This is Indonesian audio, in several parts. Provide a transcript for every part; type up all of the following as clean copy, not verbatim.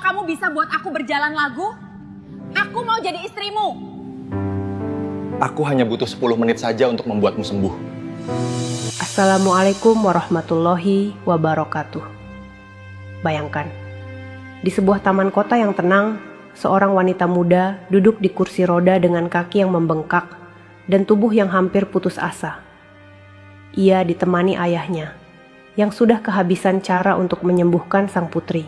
kamu bisa buat aku berjalan lagu? Aku mau jadi istrimu. Aku hanya butuh 10 menit saja untuk membuatmu sembuh. Assalamualaikum warahmatullahi wabarakatuh. Bayangkan, di sebuah taman kota yang tenang, seorang wanita muda duduk di kursi roda dengan kaki yang membengkak dan tubuh yang hampir putus asa. Ia ditemani ayahnya, yang sudah kehabisan cara untuk menyembuhkan sang putri.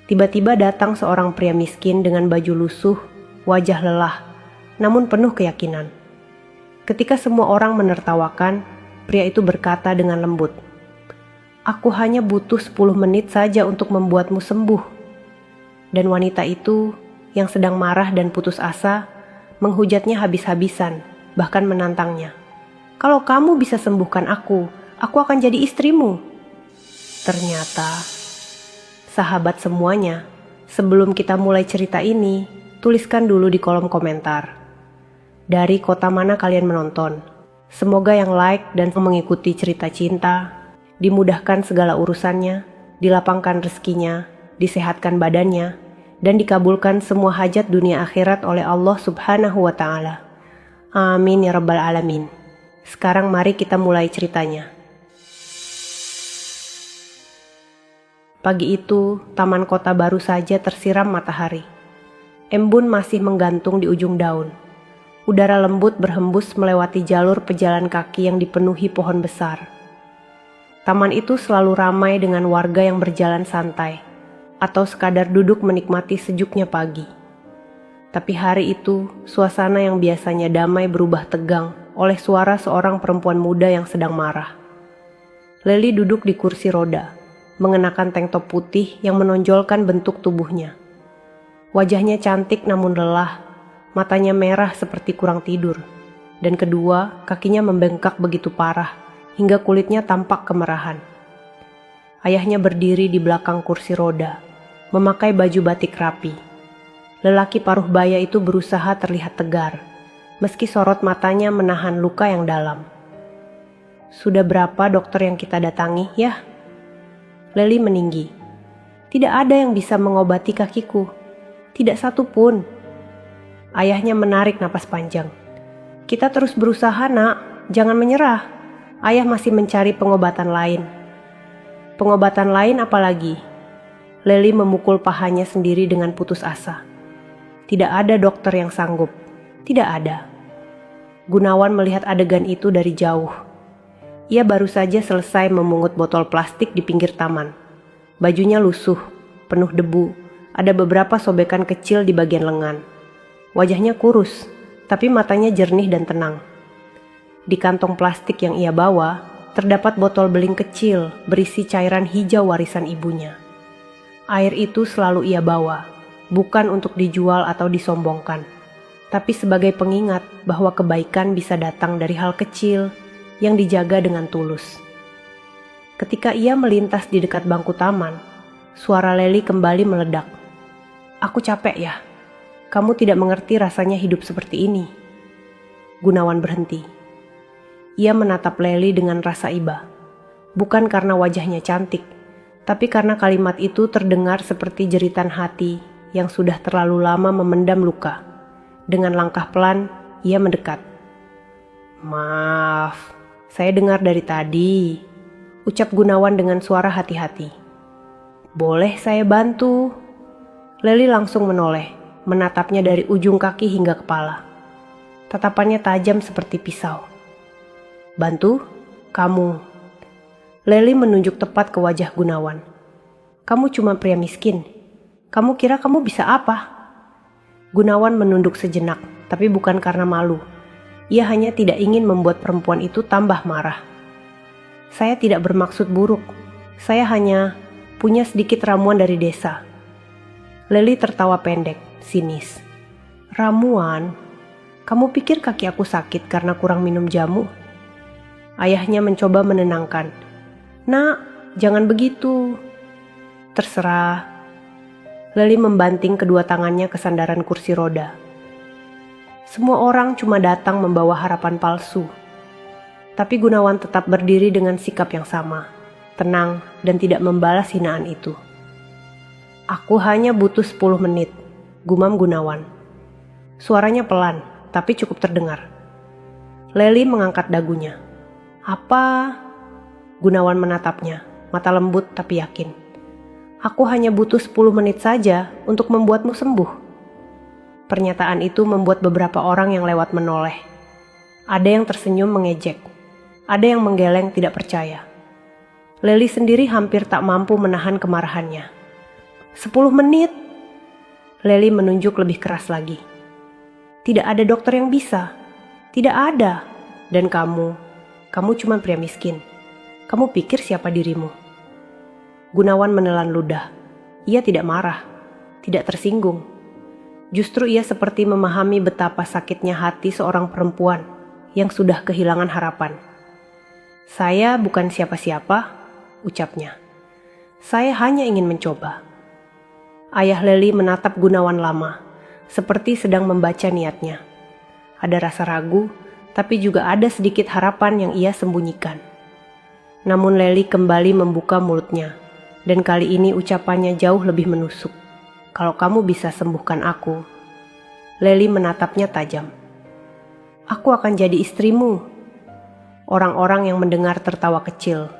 Tiba-tiba datang seorang pria miskin dengan baju lusuh, wajah lelah, namun penuh keyakinan. Ketika semua orang menertawakan, pria itu berkata dengan lembut, "Aku hanya butuh 10 menit saja untuk membuatmu sembuh." Dan wanita itu, yang sedang marah dan putus asa, menghujatnya habis-habisan, bahkan menantangnya. "Kalau kamu bisa sembuhkan aku akan jadi istrimu." Ternyata, sahabat semuanya, sebelum kita mulai cerita ini, tuliskan dulu di kolom komentar. Dari kota mana kalian menonton? Semoga yang like dan mengikuti cerita cinta, dimudahkan segala urusannya, dilapangkan rezekinya, disehatkan badannya, dan dikabulkan semua hajat dunia akhirat oleh Allah Subhanahu wa Ta'ala. Amin ya Rabbal Alamin. Sekarang mari kita mulai ceritanya. Pagi itu, taman kota baru saja tersiram matahari. Embun masih menggantung di ujung daun. Udara lembut berhembus melewati jalur pejalan kaki yang dipenuhi pohon besar. Taman itu selalu ramai dengan warga yang berjalan santai, atau sekadar duduk menikmati sejuknya pagi. Tapi hari itu, suasana yang biasanya damai berubah tegang oleh suara seorang perempuan muda yang sedang marah. Leli duduk di kursi roda, mengenakan tank top putih yang menonjolkan bentuk tubuhnya. Wajahnya cantik namun lelah, matanya merah seperti kurang tidur, dan kedua kakinya membengkak begitu parah hingga kulitnya tampak kemerahan. Ayahnya berdiri di belakang kursi roda, memakai baju batik rapi. Lelaki paruh baya itu berusaha terlihat tegar, meski sorot matanya menahan luka yang dalam. "Sudah berapa dokter yang kita datangi, ya?" Leli meninggi. "Tidak ada yang bisa mengobati kakiku. Tidak satu pun." Ayahnya menarik napas panjang. "Kita terus berusaha, nak. Jangan menyerah. Ayah masih mencari pengobatan lain." "Pengobatan lain apa lagi?" Leli memukul pahanya sendiri dengan putus asa. "Tidak ada dokter yang sanggup. Tidak ada." Gunawan melihat adegan itu dari jauh. Ia baru saja selesai memungut botol plastik di pinggir taman. Bajunya lusuh, penuh debu, ada beberapa sobekan kecil di bagian lengan. Wajahnya kurus, tapi matanya jernih dan tenang. Di kantong plastik yang ia bawa, terdapat botol beling kecil berisi cairan hijau warisan ibunya. Air itu selalu ia bawa, bukan untuk dijual atau disombongkan, tapi sebagai pengingat bahwa kebaikan bisa datang dari hal kecil yang dijaga dengan tulus. Ketika ia melintas di dekat bangku taman, suara Leli kembali meledak. "Aku capek ya. Kamu tidak mengerti rasanya hidup seperti ini." Gunawan berhenti. Ia menatap Leli dengan rasa iba. Bukan karena wajahnya cantik, tapi karena kalimat itu terdengar seperti jeritan hati yang sudah terlalu lama memendam luka. Dengan langkah pelan, ia mendekat. "Maaf, saya dengar dari tadi," ucap Gunawan dengan suara hati-hati. "Boleh saya bantu?" Leli langsung menoleh, menatapnya dari ujung kaki hingga kepala. Tatapannya tajam seperti pisau. "Bantu? Kamu?" Leli menunjuk tepat ke wajah Gunawan. "Kamu cuma pria miskin. Kamu kira kamu bisa apa?" Gunawan menunduk sejenak, tapi bukan karena malu. Ia hanya tidak ingin membuat perempuan itu tambah marah. "Saya tidak bermaksud buruk. Saya hanya punya sedikit ramuan dari desa." Leli tertawa pendek, sinis. "Ramuan? Kamu pikir kaki aku sakit karena kurang minum jamu?" Ayahnya mencoba menenangkan. "Nak, jangan begitu." "Terserah." Leli membanting kedua tangannya ke sandaran kursi roda. Semua orang cuma datang membawa harapan palsu. Tapi Gunawan tetap berdiri dengan sikap yang sama, tenang dan tidak membalas hinaan itu. Aku hanya butuh 10 menit, gumam Gunawan. Suaranya pelan, tapi cukup terdengar. Leli mengangkat dagunya. Apa? Gunawan menatapnya, mata lembut tapi yakin. Aku hanya butuh 10 menit saja untuk membuatmu sembuh. Pernyataan itu membuat beberapa orang yang lewat menoleh. Ada yang tersenyum mengejek, ada yang menggeleng tidak percaya. Leli sendiri hampir tak mampu menahan kemarahannya. 10 menit. Leli menunjuk lebih keras lagi. Tidak ada dokter yang bisa. Tidak ada. Dan kamu cuma pria miskin. Kamu pikir siapa dirimu? Gunawan menelan ludah. Ia tidak marah, tidak tersinggung. Justru ia seperti memahami betapa sakitnya hati seorang perempuan yang sudah kehilangan harapan. Saya bukan siapa-siapa, ucapnya. Saya hanya ingin mencoba. Ayah Leli menatap Gunawan lama, seperti sedang membaca niatnya. Ada rasa ragu, tapi juga ada sedikit harapan yang ia sembunyikan. Namun Leli kembali membuka mulutnya, dan kali ini ucapannya jauh lebih menusuk. Kalau kamu bisa sembuhkan aku. Leli menatapnya tajam. Aku akan jadi istrimu. Orang-orang yang mendengar tertawa kecil.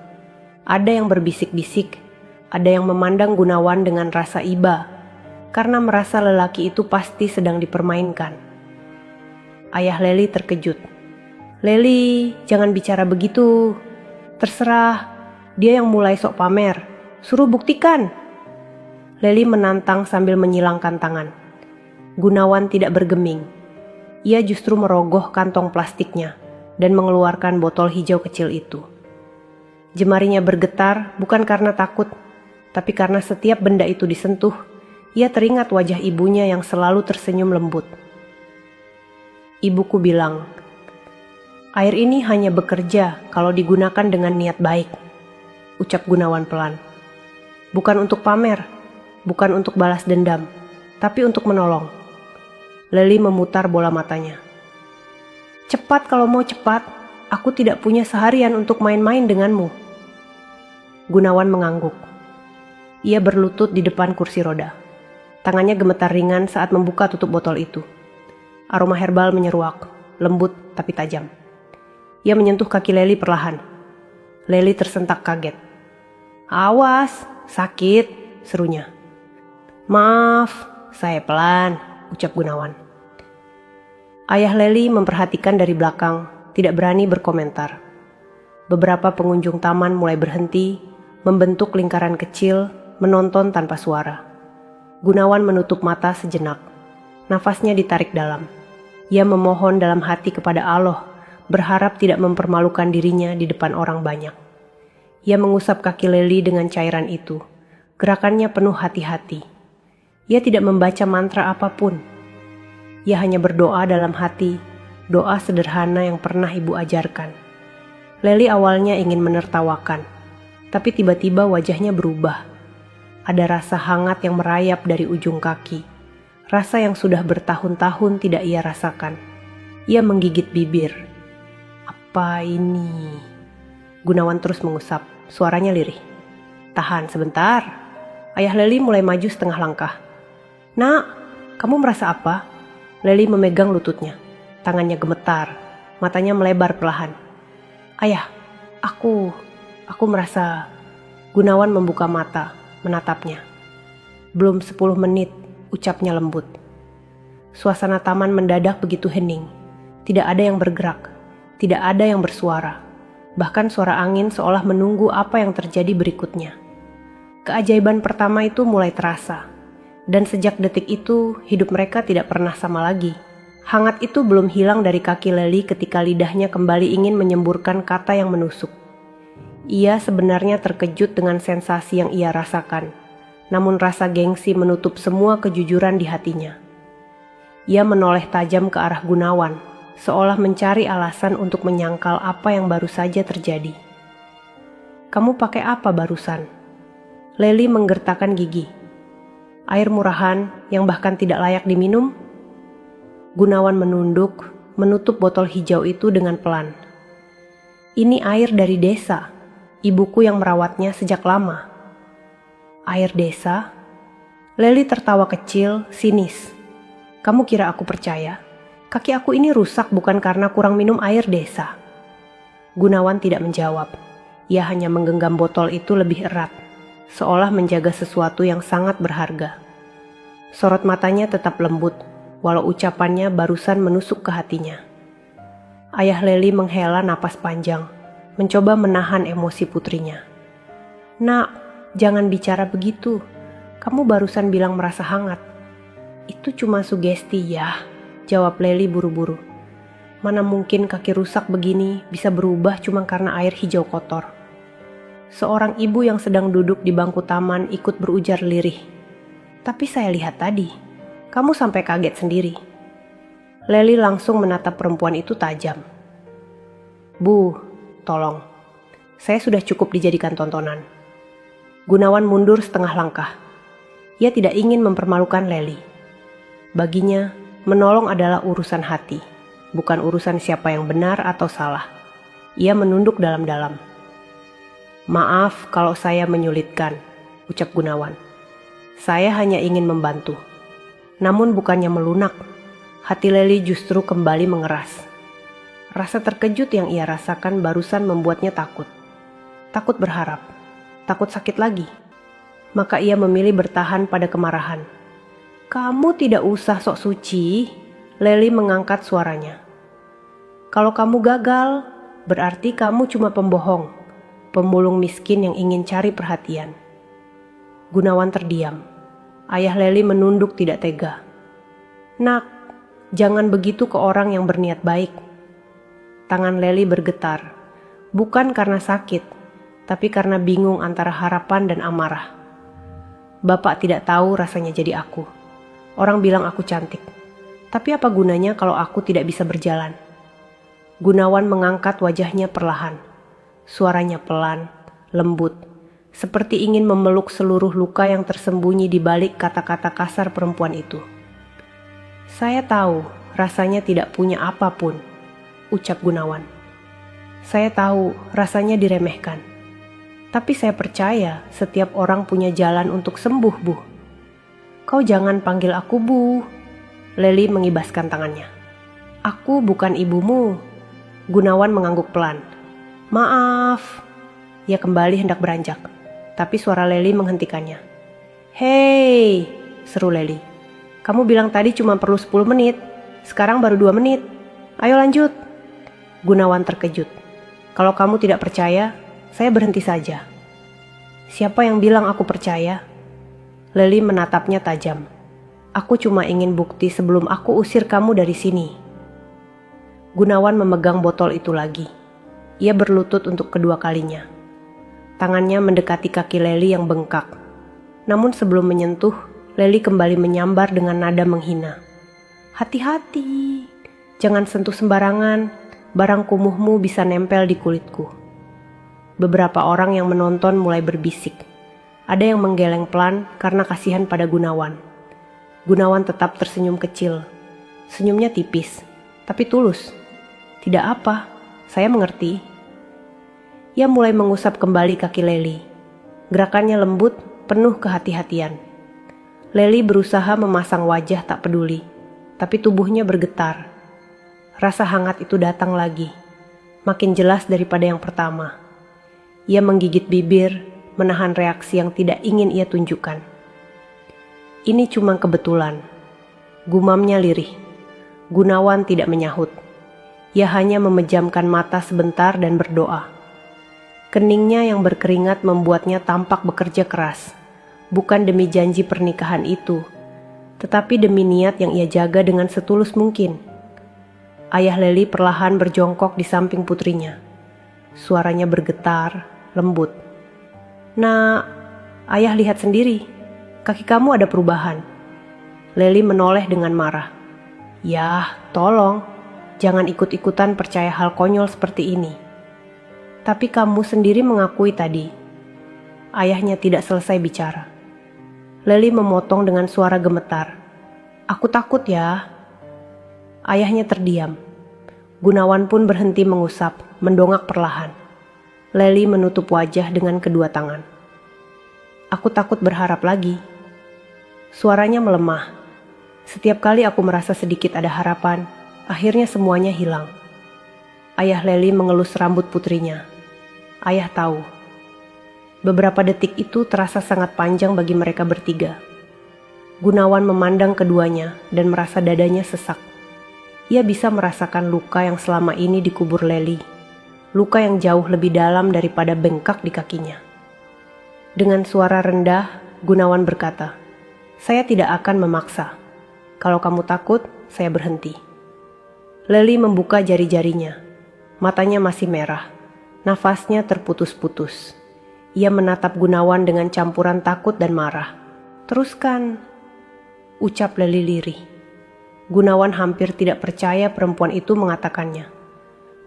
Ada yang berbisik-bisik. Ada yang memandang Gunawan dengan rasa iba, karena merasa lelaki itu pasti sedang dipermainkan. Ayah Leli terkejut. Leli, jangan bicara begitu. Terserah, dia yang mulai sok pamer. Suruh buktikan. Leli menantang sambil menyilangkan tangan. Gunawan tidak bergeming. Ia justru merogoh kantong plastiknya dan mengeluarkan botol hijau kecil itu. Jemarinya bergetar bukan karena takut, tapi karena setiap benda itu disentuh, ia teringat wajah ibunya yang selalu tersenyum lembut. Ibuku bilang, air ini hanya bekerja kalau digunakan dengan niat baik, ucap Gunawan pelan. Bukan untuk pamer, bukan untuk balas dendam, tapi untuk menolong. Leli memutar bola matanya. Cepat kalau mau cepat, aku tidak punya seharian untuk main-main denganmu. Gunawan mengangguk. Ia berlutut di depan kursi roda. Tangannya gemetar ringan saat membuka tutup botol itu. Aroma herbal menyeruak, lembut tapi tajam. Ia menyentuh kaki Leli perlahan. Leli tersentak kaget. Awas, sakit, serunya. Maaf, saya pelan, ucap Gunawan. Ayah Leli memperhatikan dari belakang, tidak berani berkomentar. Beberapa pengunjung taman mulai berhenti, membentuk lingkaran kecil, menonton tanpa suara. Gunawan menutup mata sejenak. Nafasnya ditarik dalam. Ia memohon dalam hati kepada Allah, berharap tidak mempermalukan dirinya di depan orang banyak. Ia mengusap kaki Leli dengan cairan itu. Gerakannya penuh hati-hati. Ia tidak membaca mantra apapun. Ia hanya berdoa dalam hati, doa sederhana yang pernah ibu ajarkan. Leli awalnya ingin menertawakan, tapi tiba-tiba wajahnya berubah. Ada rasa hangat yang merayap dari ujung kaki. Rasa yang sudah bertahun-tahun tidak ia rasakan. Ia menggigit bibir. Apa ini? Gunawan terus mengusap, suaranya lirih. Tahan sebentar. Ayah Leli mulai maju setengah langkah. Nak, kamu merasa apa? Leli memegang lututnya. Tangannya gemetar. Matanya melebar perlahan. Ayah, aku merasa... Gunawan membuka mata, menatapnya. Belum 10 menit, ucapnya lembut. Suasana taman mendadak begitu hening. Tidak ada yang bergerak, tidak ada yang bersuara. Bahkan suara angin seolah menunggu apa yang terjadi berikutnya. Keajaiban pertama itu mulai terasa. Dan sejak detik itu, hidup mereka tidak pernah sama lagi. Hangat itu belum hilang dari kaki Leli ketika lidahnya kembali ingin menyemburkan kata yang menusuk. Ia sebenarnya terkejut dengan sensasi yang ia rasakan, namun rasa gengsi menutup semua kejujuran di hatinya. Ia menoleh tajam ke arah Gunawan, seolah mencari alasan untuk menyangkal apa yang baru saja terjadi. Kamu pakai apa barusan? Leli menggertakkan gigi. Air murahan yang bahkan tidak layak diminum? Gunawan menunduk, menutup botol hijau itu dengan pelan. Ini air dari desa. Ibuku yang merawatnya sejak lama. Air desa? Leli tertawa kecil, sinis. Kamu kira aku percaya? Kaki aku ini rusak bukan karena kurang minum air desa. Gunawan tidak menjawab. Ia hanya menggenggam botol itu lebih erat, seolah menjaga sesuatu yang sangat berharga. Sorot matanya tetap lembut, walau ucapannya barusan menusuk ke hatinya. Ayah Leli menghela napas panjang, mencoba menahan emosi putrinya. Nak, jangan bicara begitu. Kamu barusan bilang merasa hangat. Itu cuma sugesti ya, jawab Leli buru-buru. Mana mungkin kaki rusak begini bisa berubah cuma karena air hijau kotor. Seorang ibu yang sedang duduk di bangku taman ikut berujar lirih. Tapi saya lihat tadi, kamu sampai kaget sendiri. Leli langsung menatap perempuan itu tajam. Bu, tolong. Saya sudah cukup dijadikan tontonan. Gunawan mundur setengah langkah. Ia tidak ingin mempermalukan Leli. Baginya, menolong adalah urusan hati, bukan urusan siapa yang benar atau salah. Ia menunduk dalam-dalam. Maaf kalau saya menyulitkan, ucap Gunawan. Saya hanya ingin membantu. Namun bukannya melunak, hati Leli justru kembali mengeras. Rasa terkejut yang ia rasakan barusan membuatnya takut. Takut berharap, takut sakit lagi. Maka ia memilih bertahan pada kemarahan. Kamu tidak usah sok suci, Leli mengangkat suaranya. Kalau kamu gagal, berarti kamu cuma pembohong, pemulung miskin yang ingin cari perhatian. Gunawan terdiam. Ayah Leli menunduk tidak tega. Nak, jangan begitu ke orang yang berniat baik. Tangan Leli bergetar, bukan karena sakit, tapi karena bingung antara harapan dan amarah. Bapak tidak tahu rasanya jadi aku. Orang bilang aku cantik. Tapi apa gunanya kalau aku tidak bisa berjalan? Gunawan mengangkat wajahnya perlahan. Suaranya pelan, lembut, seperti ingin memeluk seluruh luka yang tersembunyi di balik kata-kata kasar perempuan itu. Saya tahu rasanya tidak punya apapun, ucap Gunawan. Saya tahu rasanya diremehkan. Tapi saya percaya setiap orang punya jalan untuk sembuh, Bu. Kau jangan panggil aku Bu. Leli mengibaskan tangannya. Aku bukan ibumu. Gunawan mengangguk pelan. Maaf. Ia kembali hendak beranjak. Tapi suara Leli menghentikannya. Hei, seru Leli. Kamu bilang tadi cuma perlu 10 menit. Sekarang baru 2 menit. Ayo lanjut. Gunawan terkejut. Kalau kamu tidak percaya, saya berhenti saja. Siapa yang bilang aku percaya? Leli menatapnya tajam. Aku cuma ingin bukti sebelum aku usir kamu dari sini. Gunawan memegang botol itu lagi. Ia berlutut untuk kedua kalinya. Tangannya mendekati kaki Leli yang bengkak. Namun sebelum menyentuh, Leli kembali menyambar dengan nada menghina. Hati-hati, jangan sentuh sembarangan, barang kumuhmu bisa nempel di kulitku. Beberapa orang yang menonton mulai berbisik. Ada yang menggeleng pelan karena kasihan pada Gunawan. Gunawan tetap tersenyum kecil. Senyumnya tipis, tapi tulus. Tidak apa, saya mengerti. Ia mulai mengusap kembali kaki Leli. Gerakannya lembut, penuh kehati-hatian. Leli berusaha memasang wajah tak peduli, tapi tubuhnya bergetar. Rasa hangat itu datang lagi, makin jelas daripada yang pertama. Ia menggigit bibir, menahan reaksi yang tidak ingin ia tunjukkan. Ini cuma kebetulan. Gumamnya lirih. Gunawan tidak menyahut. Ia hanya memejamkan mata sebentar dan berdoa. Keningnya yang berkeringat membuatnya tampak bekerja keras. Bukan demi janji pernikahan itu, tetapi demi niat yang ia jaga dengan setulus mungkin. Ayah Leli perlahan berjongkok di samping putrinya. Suaranya bergetar, lembut. Nah, ayah lihat sendiri, kaki kamu ada perubahan. Leli menoleh dengan marah. Yah, tolong, jangan ikut-ikutan percaya hal konyol seperti ini. Tapi kamu sendiri mengakui tadi. Ayahnya tidak selesai bicara. Leli memotong dengan suara gemetar. Aku takut ya. Ayahnya terdiam. Gunawan pun berhenti mengusap, mendongak perlahan. Leli menutup wajah dengan kedua tangan. Aku takut berharap lagi. Suaranya melemah. Setiap kali aku merasa sedikit ada harapan, akhirnya semuanya hilang. Ayah Lely mengelus rambut putrinya. Ayah tahu. Beberapa detik itu terasa sangat panjang bagi mereka bertiga. Gunawan memandang keduanya dan merasa dadanya sesak. Ia bisa merasakan luka yang selama ini dikubur Lely. Luka yang jauh lebih dalam daripada bengkak di kakinya. Dengan suara rendah, Gunawan berkata, "Saya tidak akan memaksa. Kalau kamu takut, saya berhenti." Lely membuka jari-jarinya. Matanya masih merah. Nafasnya terputus-putus. Ia menatap Gunawan dengan campuran takut dan marah. "Teruskan," ucap Lely lirih. Gunawan hampir tidak percaya perempuan itu mengatakannya.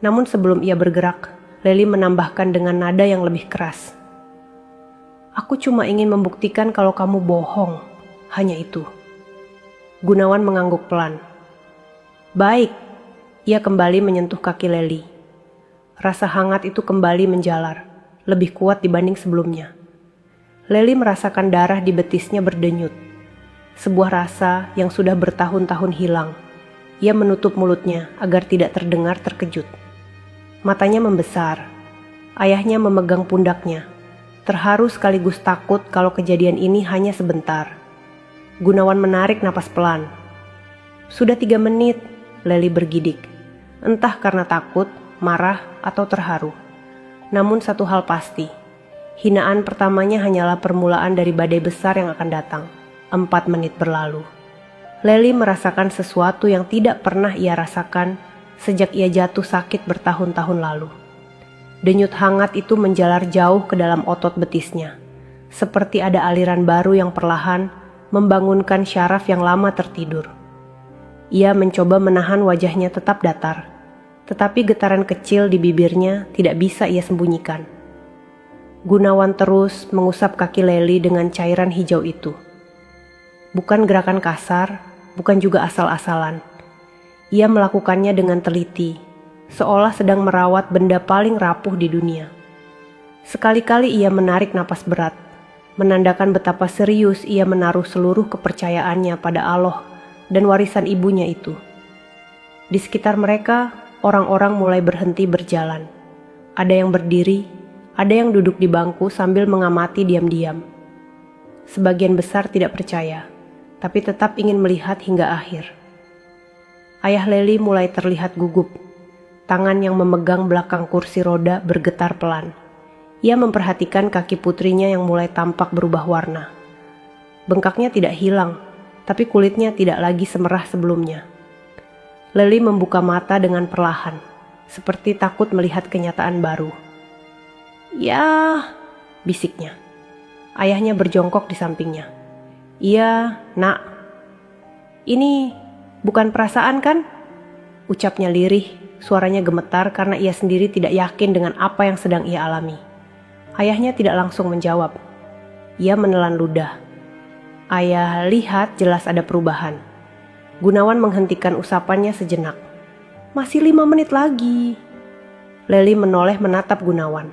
Namun sebelum ia bergerak, Lely menambahkan dengan nada yang lebih keras. "Aku cuma ingin membuktikan kalau kamu bohong. Hanya itu." Gunawan mengangguk pelan. "Baik." Ia kembali menyentuh kaki Lely. Rasa hangat itu kembali menjalar, lebih kuat dibanding sebelumnya. Lely merasakan darah di betisnya berdenyut. Sebuah rasa yang sudah bertahun-tahun hilang. Ia menutup mulutnya agar tidak terdengar terkejut. Matanya membesar. Ayahnya memegang pundaknya. Terharu sekaligus takut kalau kejadian ini hanya sebentar. Gunawan menarik napas pelan. "Sudah 3 menit," Lely bergidik. Entah karena takut, marah, atau terharu. Namun satu hal pasti, hinaan pertamanya hanyalah permulaan dari badai besar yang akan datang. 4 menit berlalu. Lely merasakan sesuatu yang tidak pernah ia rasakan sejak ia jatuh sakit bertahun-tahun lalu. Denyut hangat itu menjalar jauh ke dalam otot betisnya, seperti ada aliran baru yang perlahan membangunkan syaraf yang lama tertidur. Ia mencoba menahan wajahnya tetap datar, tetapi getaran kecil di bibirnya tidak bisa ia sembunyikan. Gunawan terus mengusap kaki Lely dengan cairan hijau itu. Bukan gerakan kasar, bukan juga asal-asalan. Ia melakukannya dengan teliti, seolah sedang merawat benda paling rapuh di dunia. Sekali-kali ia menarik napas berat, menandakan betapa serius ia menaruh seluruh kepercayaannya pada Allah dan warisan ibunya itu. Di sekitar mereka, orang-orang mulai berhenti berjalan. Ada yang berdiri, ada yang duduk di bangku sambil mengamati diam-diam. Sebagian besar tidak percaya, tapi tetap ingin melihat hingga akhir. Ayah Lely mulai terlihat gugup. Tangan yang memegang belakang kursi roda bergetar pelan. Ia memperhatikan kaki putrinya yang mulai tampak berubah warna. Bengkaknya tidak hilang, tapi kulitnya tidak lagi semerah sebelumnya. Lely membuka mata dengan perlahan, seperti takut melihat kenyataan baru. "Ya," bisiknya. Ayahnya berjongkok di sampingnya. "Iya, Nak." "Ini bukan perasaan kan?" ucapnya lirih, suaranya gemetar karena ia sendiri tidak yakin dengan apa yang sedang ia alami. Ayahnya tidak langsung menjawab. Ia menelan ludah. Ayah lihat jelas ada perubahan. Gunawan menghentikan usapannya sejenak. "Masih 5 menit lagi." Lely menoleh menatap Gunawan.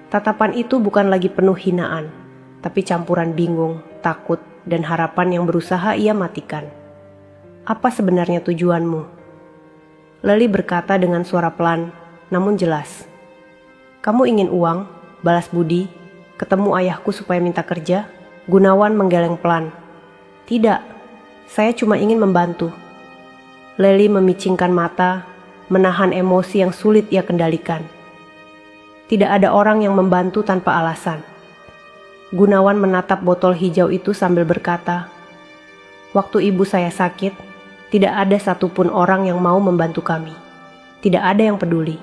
Tatapan itu bukan lagi penuh hinaan, tapi campuran bingung, takut, dan harapan yang berusaha ia matikan. "Apa sebenarnya tujuanmu?" Lely berkata dengan suara pelan, namun jelas. "Kamu ingin uang, balas budi, ketemu ayahku supaya minta kerja?" Gunawan menggeleng pelan. "Tidak. Saya cuma ingin membantu." Lely memicingkan mata, menahan emosi yang sulit ia kendalikan. Tidak ada orang yang membantu tanpa alasan. Gunawan menatap botol hijau itu sambil berkata, "Waktu ibu saya sakit, tidak ada satupun orang yang mau membantu kami. Tidak ada yang peduli.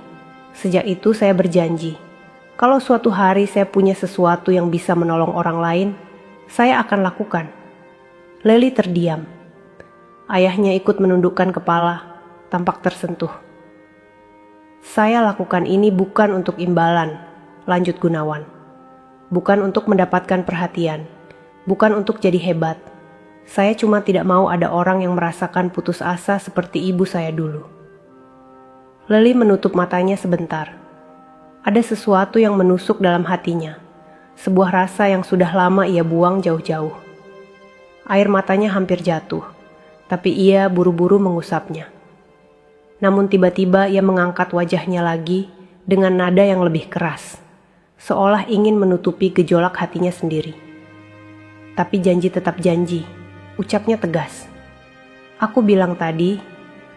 Sejak itu saya berjanji, kalau suatu hari saya punya sesuatu yang bisa menolong orang lain, saya akan lakukan." Lely terdiam. Ayahnya ikut menundukkan kepala, tampak tersentuh. "Saya lakukan ini bukan untuk imbalan," lanjut Gunawan. "Bukan untuk mendapatkan perhatian, bukan untuk jadi hebat. Saya cuma tidak mau ada orang yang merasakan putus asa seperti ibu saya dulu." Lely menutup matanya sebentar. Ada sesuatu yang menusuk dalam hatinya, sebuah rasa yang sudah lama ia buang jauh-jauh. Air matanya hampir jatuh, tapi ia buru-buru mengusapnya. Namun tiba-tiba ia mengangkat wajahnya lagi dengan nada yang lebih keras, seolah ingin menutupi gejolak hatinya sendiri. Tapi janji tetap janji, ucapnya tegas. Aku bilang tadi,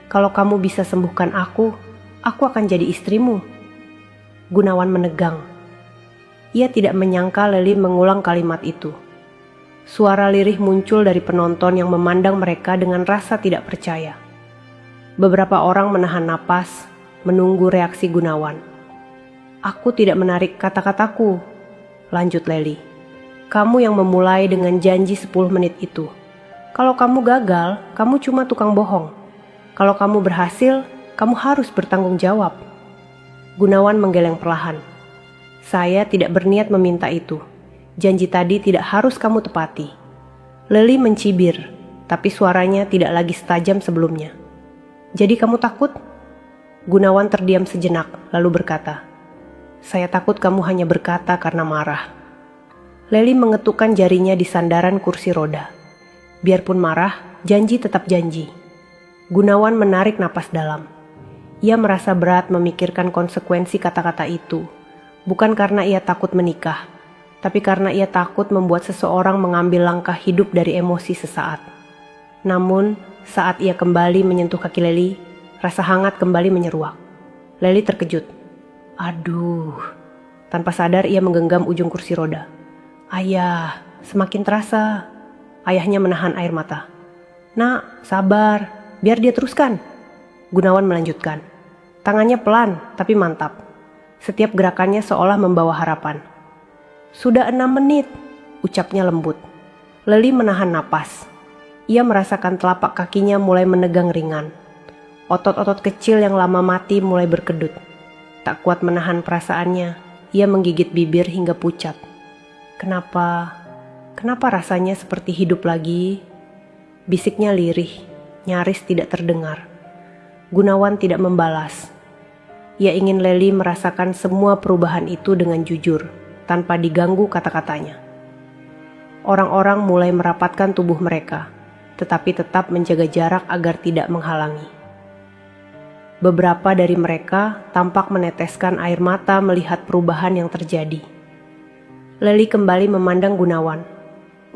kalau kamu bisa sembuhkan aku akan jadi istrimu. Gunawan menegang. Ia tidak menyangka Leli mengulang kalimat itu. Suara lirih muncul dari penonton yang memandang mereka dengan rasa tidak percaya. Beberapa orang menahan napas, menunggu reaksi Gunawan. Aku tidak menarik kata-kataku, lanjut Leli. Kamu yang memulai dengan janji 10 menit itu. Kalau kamu gagal, kamu cuma tukang bohong. Kalau kamu berhasil, kamu harus bertanggung jawab. Gunawan menggeleng perlahan. Saya tidak berniat meminta itu. Janji tadi tidak harus kamu tepati. Leli mencibir, tapi suaranya tidak lagi setajam sebelumnya. Jadi kamu takut? Gunawan terdiam sejenak, lalu berkata, saya takut kamu hanya berkata karena marah. Leli mengetukkan jarinya di sandaran kursi roda. Biarpun marah, janji tetap janji. Gunawan menarik napas dalam. Ia merasa berat memikirkan konsekuensi kata-kata itu, bukan karena ia takut menikah, tapi karena ia takut membuat seseorang mengambil langkah hidup dari emosi sesaat. Namun, saat ia kembali menyentuh kaki Leli, rasa hangat kembali menyeruak. Leli terkejut. Aduh, tanpa sadar ia menggenggam ujung kursi roda. Ayah, semakin terasa. Ayahnya menahan air mata. Nak, sabar, biar dia teruskan. Gunawan melanjutkan. Tangannya pelan, tapi mantap. Setiap gerakannya seolah membawa harapan. Sudah 6 menit, ucapnya lembut. Leli menahan napas. Ia merasakan telapak kakinya mulai menegang ringan. Otot-otot kecil yang lama mati mulai berkedut. Tak kuat menahan perasaannya, ia menggigit bibir hingga pucat. Kenapa rasanya seperti hidup lagi? Bisiknya lirih, nyaris tidak terdengar. Gunawan tidak membalas. Ia ingin Leli merasakan semua perubahan itu dengan jujur, tanpa diganggu kata-katanya. Orang-orang mulai merapatkan tubuh mereka, tetapi tetap menjaga jarak agar tidak menghalangi. Beberapa dari mereka tampak meneteskan air mata melihat perubahan yang terjadi. Leli kembali memandang Gunawan.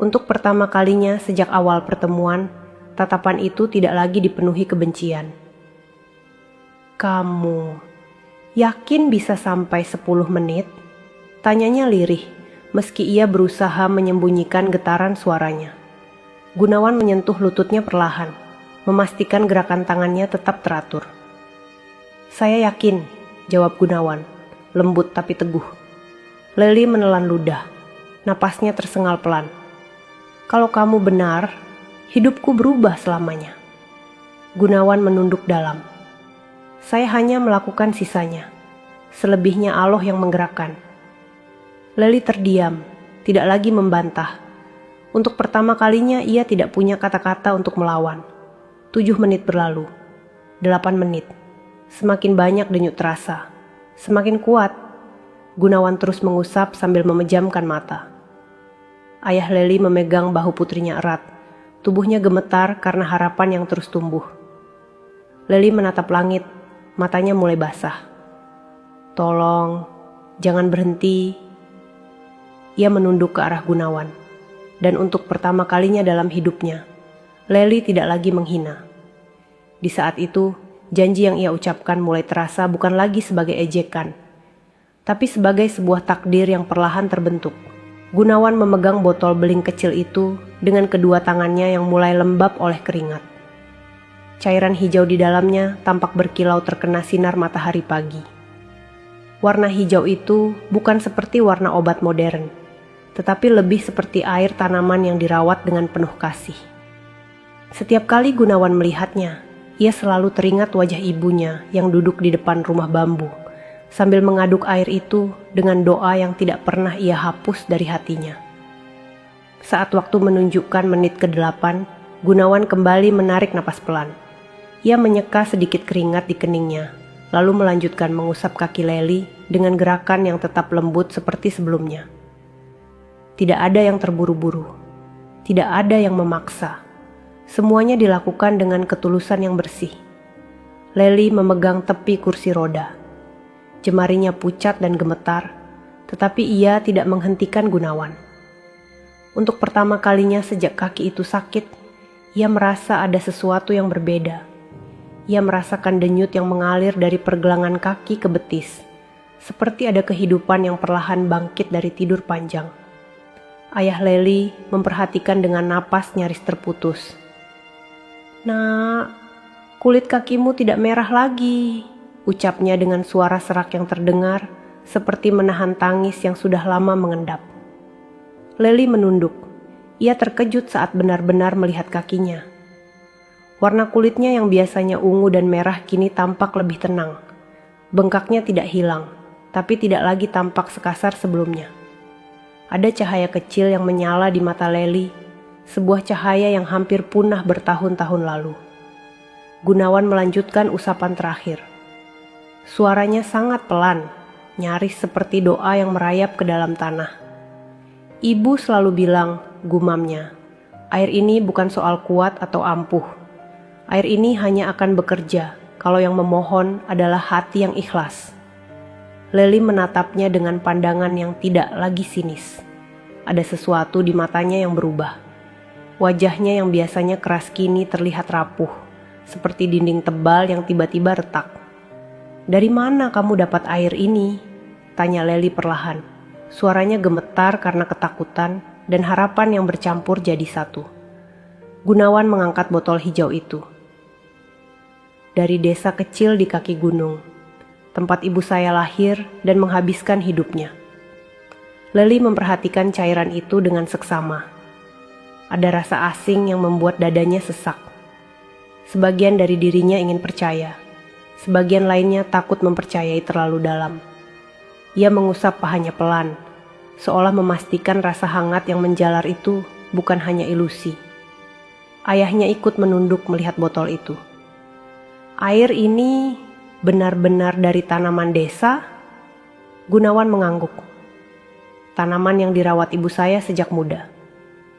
Untuk pertama kalinya sejak awal pertemuan, tatapan itu tidak lagi dipenuhi kebencian. Kamu yakin bisa sampai 10 menit? Tanyanya lirih, meski ia berusaha menyembunyikan getaran suaranya. Gunawan menyentuh lututnya perlahan, memastikan gerakan tangannya tetap teratur. Saya yakin, jawab Gunawan, lembut tapi teguh. Leli menelan ludah, napasnya tersengal pelan. Kalau kamu benar, hidupku berubah selamanya. Gunawan menunduk dalam. Saya hanya melakukan sisanya, selebihnya Allah yang menggerakkan. Leli terdiam, tidak lagi membantah. Untuk pertama kalinya ia tidak punya kata-kata untuk melawan. 7 menit berlalu, 8 menit. Semakin banyak denyut terasa, semakin kuat. Gunawan terus mengusap sambil memejamkan mata. Ayah Leli memegang bahu putrinya erat. Tubuhnya gemetar karena harapan yang terus tumbuh. Leli menatap langit, matanya mulai basah. Tolong, jangan berhenti. Ia menunduk ke arah Gunawan. Dan untuk pertama kalinya dalam hidupnya, Leli tidak lagi menghina. Di saat itu, janji yang ia ucapkan mulai terasa bukan lagi sebagai ejekan, tapi sebagai sebuah takdir yang perlahan terbentuk. Gunawan memegang botol beling kecil itu dengan kedua tangannya yang mulai lembab oleh keringat. Cairan hijau di dalamnya tampak berkilau terkena sinar matahari pagi. Warna hijau itu bukan seperti warna obat modern, tetapi lebih seperti air tanaman yang dirawat dengan penuh kasih. Setiap kali Gunawan melihatnya, ia selalu teringat wajah ibunya yang duduk di depan rumah bambu, sambil mengaduk air itu dengan doa yang tidak pernah ia hapus dari hatinya. Saat waktu menunjukkan menit ke-8, Gunawan kembali menarik napas pelan. Ia menyeka sedikit keringat di keningnya, lalu melanjutkan mengusap kaki Leli dengan gerakan yang tetap lembut seperti sebelumnya. Tidak ada yang terburu-buru. Tidak ada yang memaksa. Semuanya dilakukan dengan ketulusan yang bersih. Lely memegang tepi kursi roda. Jemarinya pucat dan gemetar, tetapi ia tidak menghentikan Gunawan. Untuk pertama kalinya sejak kaki itu sakit, ia merasa ada sesuatu yang berbeda. Ia merasakan denyut yang mengalir dari pergelangan kaki ke betis, seperti ada kehidupan yang perlahan bangkit dari tidur panjang. Ayah Lely memperhatikan dengan napas nyaris terputus. "Nak, kulit kakimu tidak merah lagi," ucapnya dengan suara serak yang terdengar, seperti menahan tangis yang sudah lama mengendap. Lely menunduk. Ia terkejut saat benar-benar melihat kakinya. Warna kulitnya yang biasanya ungu dan merah kini tampak lebih tenang. Bengkaknya tidak hilang, tapi tidak lagi tampak sekasar sebelumnya. Ada cahaya kecil yang menyala di mata Lely, sebuah cahaya yang hampir punah bertahun-tahun lalu. Gunawan melanjutkan usapan terakhir. Suaranya sangat pelan, nyaris seperti doa yang merayap ke dalam tanah. "Ibu selalu bilang," gumamnya, "air ini bukan soal kuat atau ampuh. Air ini hanya akan bekerja kalau yang memohon adalah hati yang ikhlas." Lely menatapnya dengan pandangan yang tidak lagi sinis. Ada sesuatu di matanya yang berubah. Wajahnya yang biasanya keras kini terlihat rapuh, seperti dinding tebal yang tiba-tiba retak. "Dari mana kamu dapat air ini?" tanya Lely perlahan. Suaranya gemetar karena ketakutan dan harapan yang bercampur jadi satu. Gunawan mengangkat botol hijau itu. "Dari desa kecil di kaki gunung, tempat ibu saya lahir dan menghabiskan hidupnya." Lely memperhatikan cairan itu dengan seksama. Ada rasa asing yang membuat dadanya sesak. Sebagian dari dirinya ingin percaya, sebagian lainnya takut mempercayai terlalu dalam. Ia mengusap pahanya pelan, seolah memastikan rasa hangat yang menjalar itu bukan hanya ilusi. Ayahnya ikut menunduk melihat botol itu. "Air ini benar-benar dari tanaman desa?" Gunawan mengangguk. "Tanaman yang dirawat ibu saya sejak muda.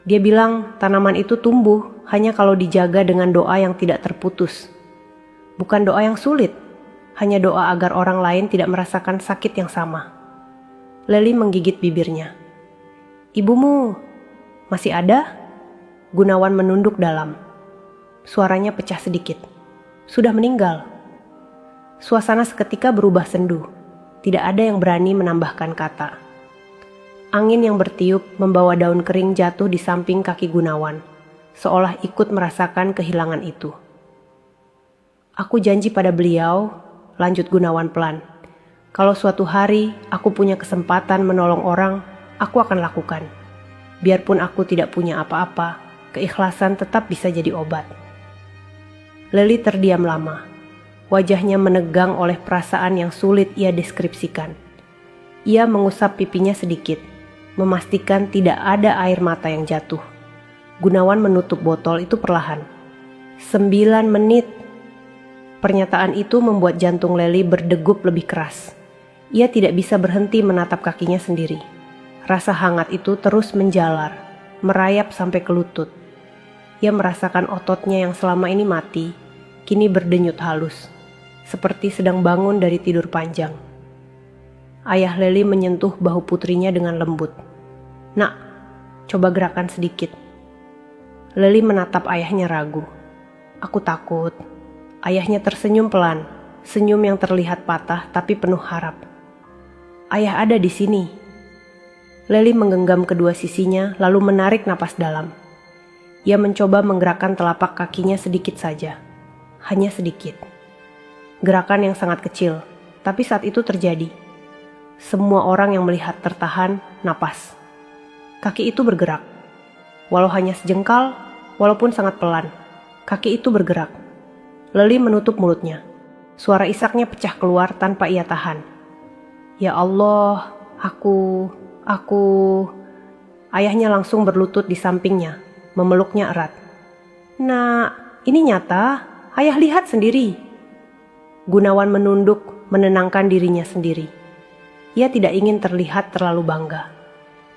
Dia bilang tanaman itu tumbuh hanya kalau dijaga dengan doa yang tidak terputus. Bukan doa yang sulit, hanya doa agar orang lain tidak merasakan sakit yang sama." Lely menggigit bibirnya. "Ibumu masih ada?" Gunawan menunduk dalam. Suaranya pecah sedikit. "Sudah meninggal." Suasana seketika berubah sendu. Tidak ada yang berani menambahkan kata. Angin yang bertiup membawa daun kering jatuh di samping kaki Gunawan, seolah ikut merasakan kehilangan itu. "Aku janji pada beliau," lanjut Gunawan pelan, "kalau suatu hari aku punya kesempatan menolong orang, aku akan lakukan. Biarpun aku tidak punya apa-apa, keikhlasan tetap bisa jadi obat." Lely terdiam lama. Wajahnya menegang oleh perasaan yang sulit ia deskripsikan. Ia mengusap pipinya sedikit, memastikan tidak ada air mata yang jatuh. Gunawan menutup botol itu perlahan. 9 menit. Pernyataan itu membuat jantung Lely berdegup lebih keras. Ia tidak bisa berhenti menatap kakinya sendiri. Rasa hangat itu terus menjalar, merayap sampai ke lutut. Ia merasakan ototnya yang selama ini mati, kini berdenyut halus, seperti sedang bangun dari tidur panjang. Ayah Lely menyentuh bahu putrinya dengan lembut. "Nak, coba gerakan sedikit." Lely menatap ayahnya ragu. "Aku takut." Ayahnya tersenyum pelan, senyum yang terlihat patah tapi penuh harap. "Ayah ada di sini." Lely menggenggam kedua sisinya lalu menarik napas dalam. Ia mencoba menggerakkan telapak kakinya sedikit saja. Hanya sedikit. Gerakan yang sangat kecil, tapi saat itu terjadi. Semua orang yang melihat tertahan napas. Kaki itu bergerak. Walau hanya sejengkal, walaupun sangat pelan, kaki itu bergerak. Lely menutup mulutnya. Suara isaknya pecah keluar tanpa ia tahan. "Ya Allah, aku... Ayahnya langsung berlutut di sampingnya, memeluknya erat. "Nak, ini nyata, ayah lihat sendiri." Gunawan menunduk, menenangkan dirinya sendiri. Ia tidak ingin terlihat terlalu bangga.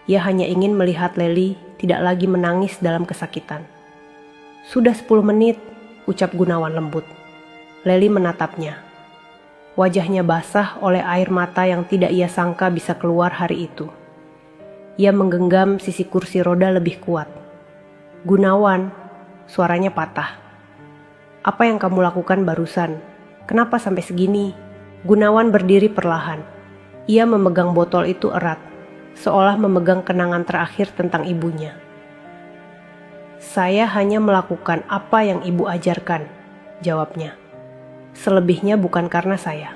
Ia hanya ingin melihat Leli tidak lagi menangis dalam kesakitan. "Sudah 10 menit," ucap Gunawan lembut. Leli menatapnya. Wajahnya basah oleh air mata yang tidak ia sangka bisa keluar hari itu. Ia menggenggam sisi kursi roda lebih kuat. "Gunawan," suaranya patah. "Apa yang kamu lakukan barusan? Kenapa sampai segini?" Gunawan berdiri perlahan. Ia memegang botol itu erat, seolah memegang kenangan terakhir tentang ibunya. "Saya hanya melakukan apa yang ibu ajarkan," jawabnya. "Selebihnya bukan karena saya."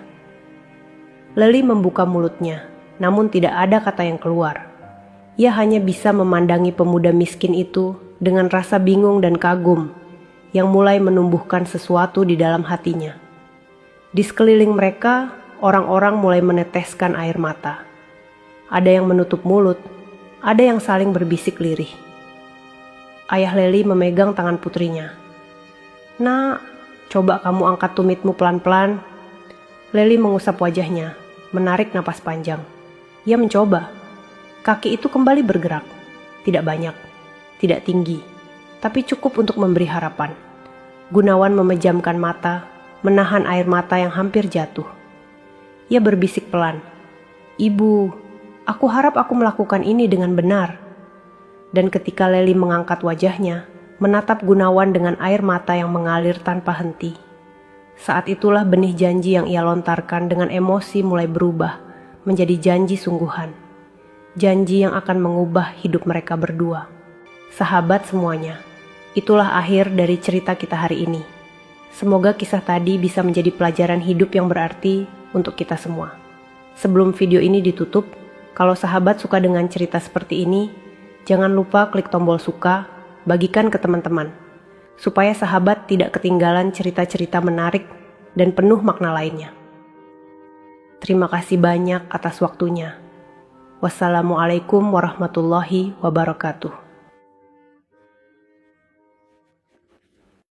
Leli membuka mulutnya, namun tidak ada kata yang keluar. Ia hanya bisa memandangi pemuda miskin itu dengan rasa bingung dan kagum yang mulai menumbuhkan sesuatu di dalam hatinya. Di sekeliling mereka, orang-orang mulai meneteskan air mata. Ada yang menutup mulut, ada yang saling berbisik lirih. Ayah Leli memegang tangan putrinya. "Nak, coba kamu angkat tumitmu pelan-pelan." Leli mengusap wajahnya, menarik napas panjang. Ia mencoba. Kaki itu kembali bergerak. Tidak banyak, tidak tinggi, tapi cukup untuk memberi harapan. Gunawan memejamkan mata, menahan air mata yang hampir jatuh. Ia berbisik pelan, "Ibu, aku harap aku melakukan ini dengan benar." Dan ketika Leli mengangkat wajahnya, menatap Gunawan dengan air mata yang mengalir tanpa henti, saat itulah benih janji yang ia lontarkan dengan emosi mulai berubah menjadi janji sungguhan. Janji yang akan mengubah hidup mereka berdua. Sahabat semuanya, itulah akhir dari cerita kita hari ini. Semoga kisah tadi bisa menjadi pelajaran hidup yang berarti untuk kita semua. Sebelum video ini ditutup, kalau sahabat suka dengan cerita seperti ini, jangan lupa klik tombol suka, bagikan ke teman-teman, supaya sahabat tidak ketinggalan cerita-cerita menarik dan penuh makna lainnya. Terima kasih banyak atas waktunya. Wassalamualaikum warahmatullahi wabarakatuh.